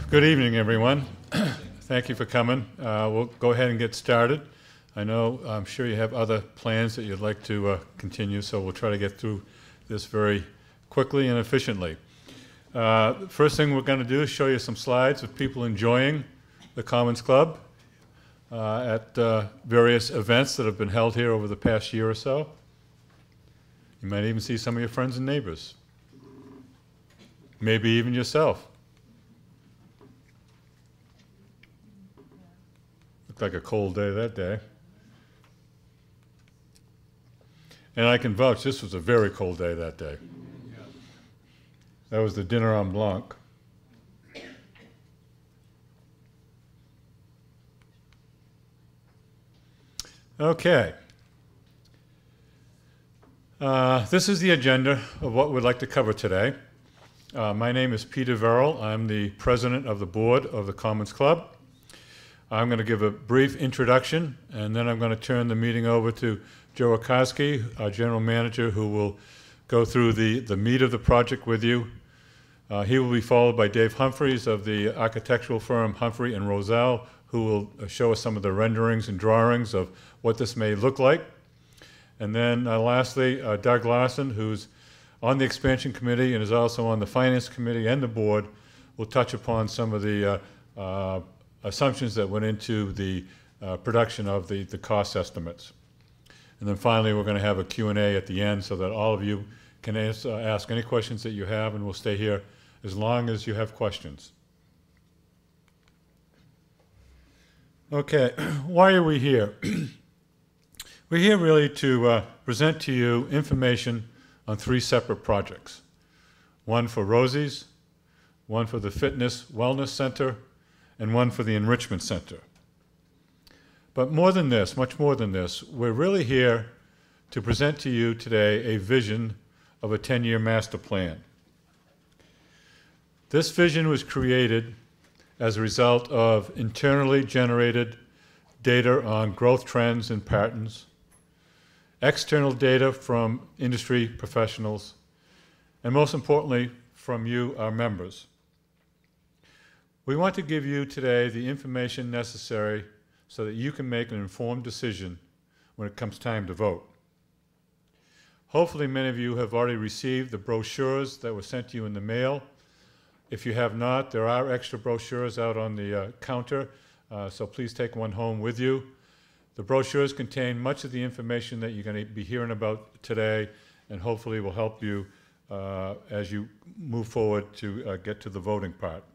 Good evening, everyone. Thank you for coming. We'll go ahead and get started. I'm sure you have other plans that you'd like to continue, so we'll try to get through this very quickly and efficiently. First thing we're going to do is show you some slides of people enjoying the Commons Club at various events that have been held here over the past year or so. You might even see some of your friends and neighbors, maybe even yourself. Looked like a cold day that day. And I can vouch, this was a very cold day that day. That was the dinner en blanc. Okay. This is the agenda of what we'd like to cover today. My name is Peter Verrill. I'm the president of the board of the Commons Club. I'm going to give a brief introduction, and then I'm going to turn the meeting over to Joe Akowski, our general manager, who will go through the meat of the project with you. He will be followed by Dave Humphreys of the architectural firm Humphrey and Roselle, who will show us some of the renderings and drawings of what this may look like. And then lastly, Doug Larson, who's on the expansion committee and is also on the finance committee and the board, will touch upon some of the assumptions that went into the production of the cost estimates. And then finally, we're going to have a Q&A at the end so that all of you can ask any questions that you have, and we'll stay here as long as you have questions. Okay, why are we here? We're here really to present to you information on 3 separate projects. One for Rosie's, one for the Fitness Wellness Center, and one for the Enrichment Center. But more than this, much more than this, we're really here to present to you today a vision of a 10-year master plan. This vision was created as a result of internally generated data on growth trends and patterns, external data from industry professionals, and most importantly, from you, our members. We want to give you today the information necessary so that you can make an informed decision when it comes time to vote. Hopefully many of you have already received the brochures that were sent to you in the mail. If you have not, there are extra brochures out on the counter, so please take one home with you. The brochures contain much of the information that you're going to be hearing about today, and hopefully will help you as you move forward to get to the voting part.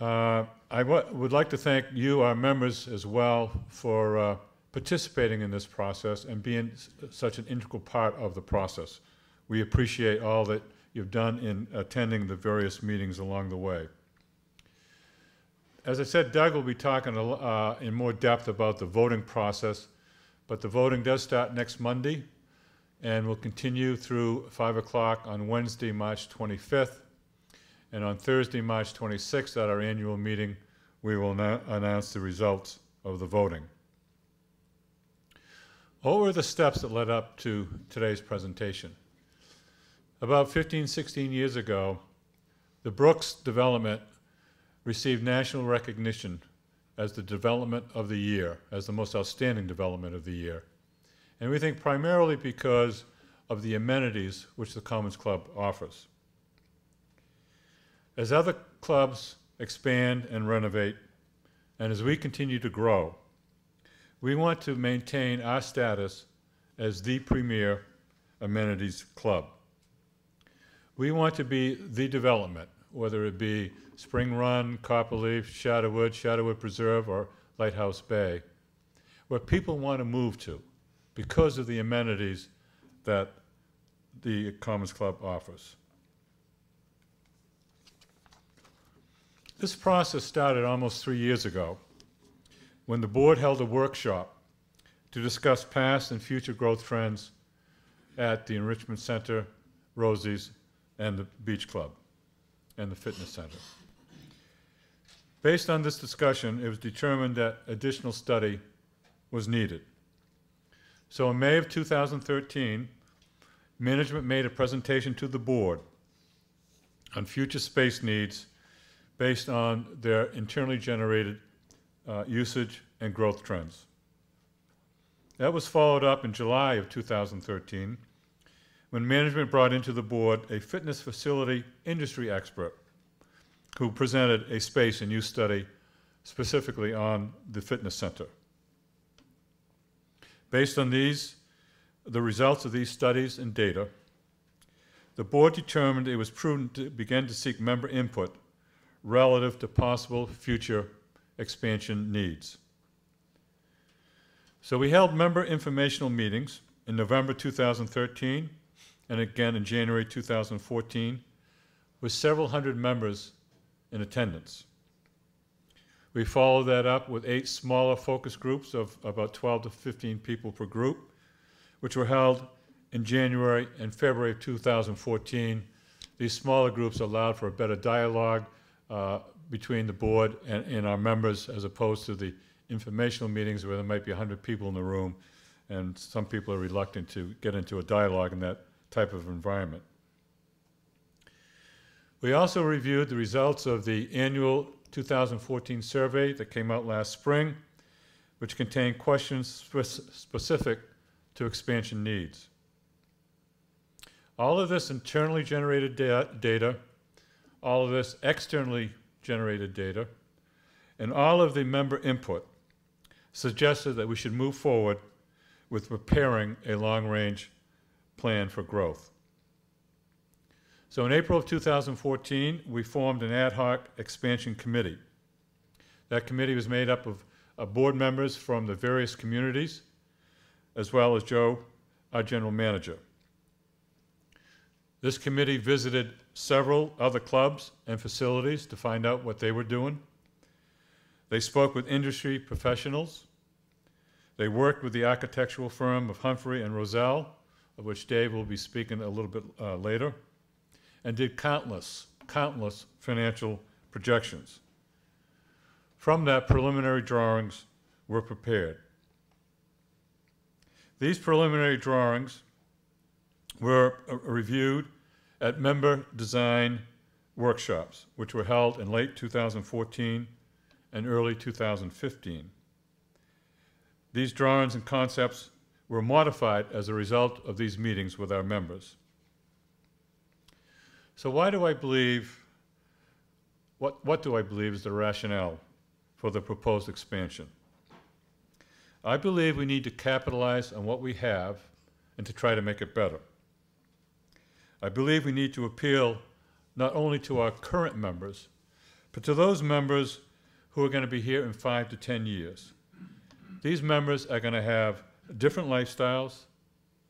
I would like to thank you, our members, as well, for participating in this process and being such an integral part of the process. We appreciate all that you've done in attending the various meetings along the way. As I said, Doug will be talking in more depth about the voting process, but the voting does start next Monday and will continue through 5 o'clock on Wednesday, March 25th. And on Thursday, March 26th, at our annual meeting, we will announce the results of the voting. What were the steps that led up to today's presentation? About 15, 16 years ago, the Brooks development received national recognition as the development of the year, as the most outstanding development of the year. And we think primarily because of the amenities which the Commons Club offers. As other clubs expand and renovate, and as we continue to grow, we want to maintain our status as the premier amenities club. We want to be the development, whether it be Spring Run, Copperleaf, Shadowwood Preserve, or Lighthouse Bay, where people want to move to because of the amenities that the Commons Club offers. This process started almost 3 years ago when the board held a workshop to discuss past and future growth trends at the Enrichment Center, Rosie's, and the Beach Club, and the Fitness Center. Based on this discussion, it was determined that additional study was needed. So in May of 2013, management made a presentation to the board on future space needs based on their internally generated usage and growth trends. That was followed up in July of 2013 when management brought into the board a fitness facility industry expert who presented a space and use study specifically on the fitness center. Based on the results of these studies and data, the board determined it was prudent to begin to seek member input relative to possible future expansion needs. So we held member informational meetings in November 2013 and again in January 2014 with several hundred members in attendance. We followed that up with 8 smaller focus groups of about 12 to 15 people per group, which were held in January and February of 2014. These smaller groups allowed for a better dialogue between the board and our members, as opposed to the informational meetings where there might be 100 people in the room and some people are reluctant to get into a dialogue in that type of environment. We also reviewed the results of the annual 2014 survey that came out last spring, which contained questions specific to expansion needs. All of this internally generated data, all of this externally generated data, and all of the member input suggested that we should move forward with preparing a long-range plan for growth. So in April of 2014, we formed an ad hoc expansion committee. That committee was made up of board members from the various communities, as well as Joe, our general manager. This committee visited several other clubs and facilities to find out what they were doing. They spoke with industry professionals. They worked with the architectural firm of Humphrey and Roselle, of which Dave will be speaking a little bit later, and did countless financial projections. From that, preliminary drawings were prepared. These preliminary drawings were reviewed at member design workshops, which were held in late 2014 and early 2015. These drawings and concepts were modified as a result of these meetings with our members. So why do I believe, what do I believe is the rationale for the proposed expansion? I believe we need to capitalize on what we have and to try to make it better. I believe we need to appeal not only to our current members, but to those members who are going to be here in 5 to 10 years. These members are going to have different lifestyles,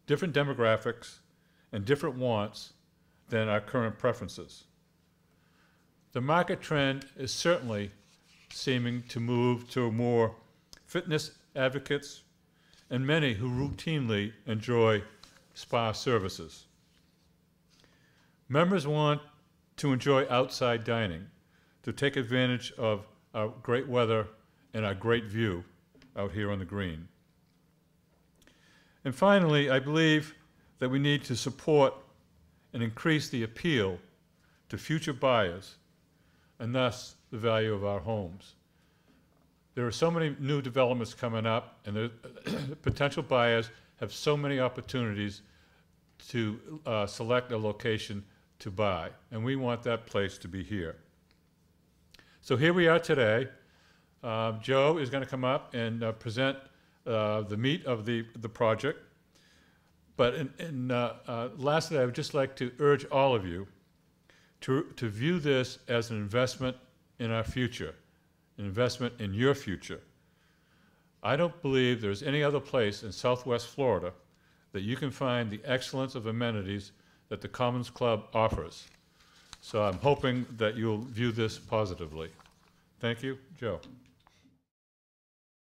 different demographics, and different wants than our current preferences. The market trend is certainly seeming to move to more fitness advocates and many who routinely enjoy spa services. Members want to enjoy outside dining, to take advantage of our great weather and our great view out here on the green. And finally, I believe that we need to support and increase the appeal to future buyers and thus the value of our homes. There are so many new developments coming up, and the potential buyers have so many opportunities to select a location to buy, and we want that place to be here. So here we are today. Joe is going to come up and present the meat of the project. But lastly, I would just like to urge all of you to view this as an investment in our future, an investment in your future. I don't believe there's any other place in Southwest Florida that you can find the excellence of amenities that the Commons Club offers. So I'm hoping that you'll view this positively. Thank you. Joe.